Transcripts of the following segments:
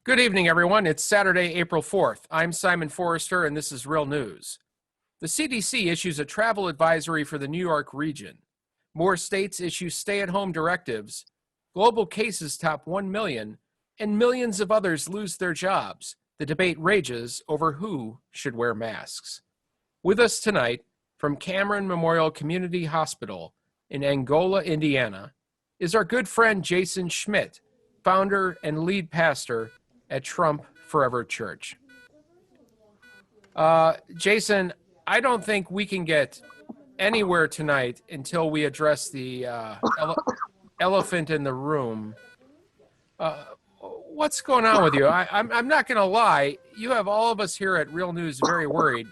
Good evening, everyone. It's Saturday, April 4th. I'm Simon Forrester, and this is Real News. The CDC issues a travel advisory for the New York region. More states issue stay-at-home directives. Global cases top 1 million, and millions of others lose their jobs. The debate rages over who should wear masks. With us tonight, from Cameron Memorial Community Hospital in Angola, Indiana, is our good friend Jason Schmidt, founder and lead pastor at Trump Forever Church. Jason, I don't think we can get anywhere tonight until we address the elephant in the room. What's going on with you? I'm not going to lie. You have all of us here at Real News very worried.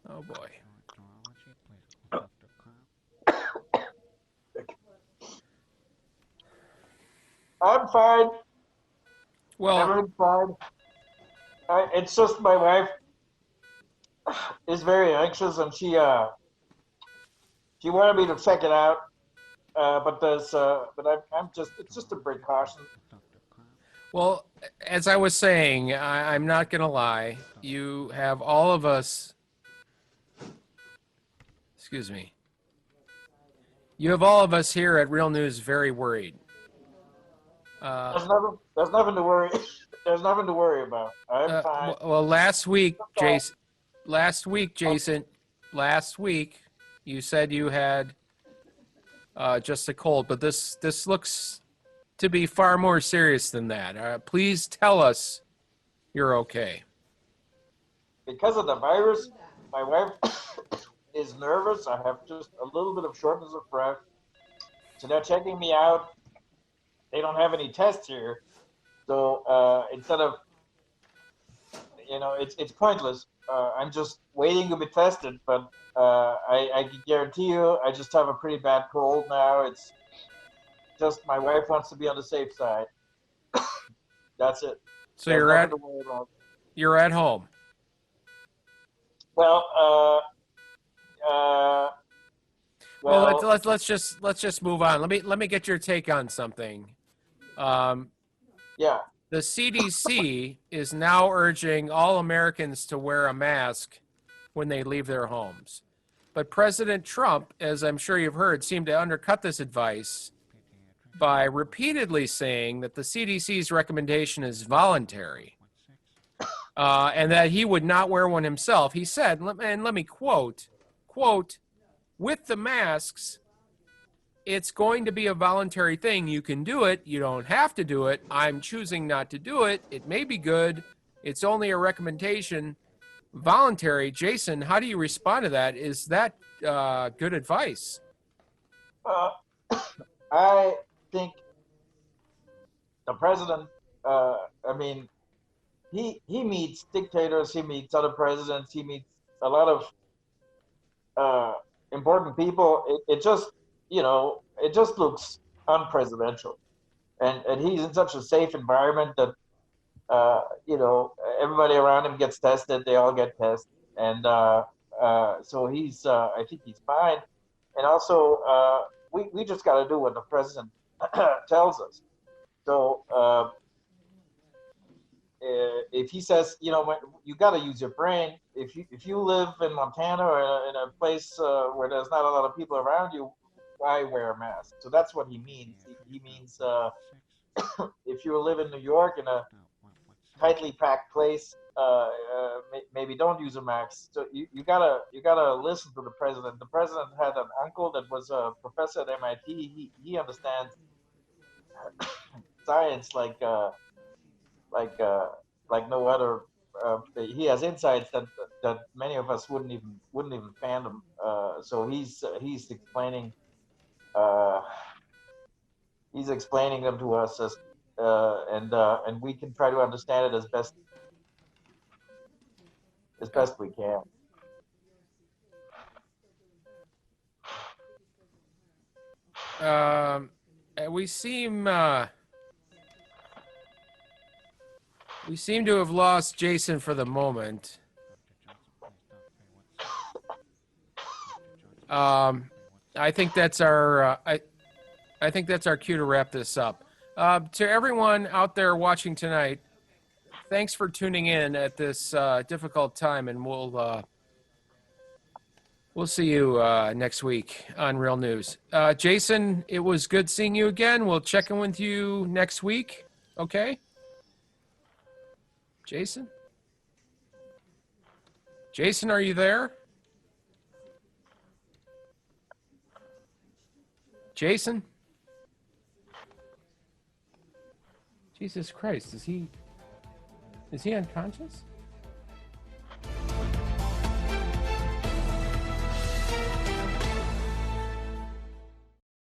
Oh boy. I'm fine. Well, Everything's fine. It's just my wife is very anxious, and she wanted me to check it out. I'm just it's just a precaution. well, as I was saying, I'm not going to lie. You have all of us. Excuse me. You have all of us here at Real News very worried. There's nothing to worry. There's nothing to worry about. I'm fine. Well, last week, Okay. Jason, last week, you said you had just a cold, but this looks to be far more serious than that. Please tell us you're okay. Because of the virus, my wife is nervous. I have just a little bit of shortness of breath. So they're checking me out. They don't have any tests here. So instead of it's pointless. I'm just waiting to be tested, but I can guarantee you, I just have a pretty bad cold now. It's just my wife wants to be on the safe side. That's it. So There's nothing to worry about. you're at home. Well, Well, well, let's just move on. Let me get your take on something. Um, yeah. the CDC is now urging all Americans to wear a mask when they leave their homes. But President Trump, as I'm sure you've heard, seemed to undercut this advice by repeatedly saying that the CDC's recommendation is voluntary and that he would not wear one himself. He said, and let me quote, with the masks, it's going to be a voluntary thing. You can do it. You don't have to do it. I'm choosing not to do it. It may be good. It's only a recommendation. Voluntary. Jason, how do you respond to that? Is that good advice? Uh, I think the president. I mean, he meets dictators. He meets other presidents. He meets a lot of uh, important people. It just it just looks unpresidential, and he's in such a safe environment that everybody around him gets tested. They all get tested, and so he's I think he's fine. And also, we just got to do what the president tells us. So if he says, you got to use your brain. If you live in Montana or in a place where there's not a lot of people around you, why wear a mask? So that's what he means. He means if you live in New York in a tightly packed place, maybe don't use a mask. So you gotta listen to the president. The president had an uncle that was a professor at MIT. He understands science like uh, like no other. He has insights that many of us wouldn't even fathom. So he's explaining uh, he's explaining them to us and we can try to understand it as best we can. Um, we seem We seem to have lost Jason for the moment. I think that's our I think that's our cue to wrap this up. To everyone out there watching tonight, thanks for tuning in at this difficult time, and we'll see you next week on Real News. Jason, it was good seeing you again. We'll check in with you next week. Okay? Jason? Jason, are you there? Jason? Jesus Christ, is he unconscious?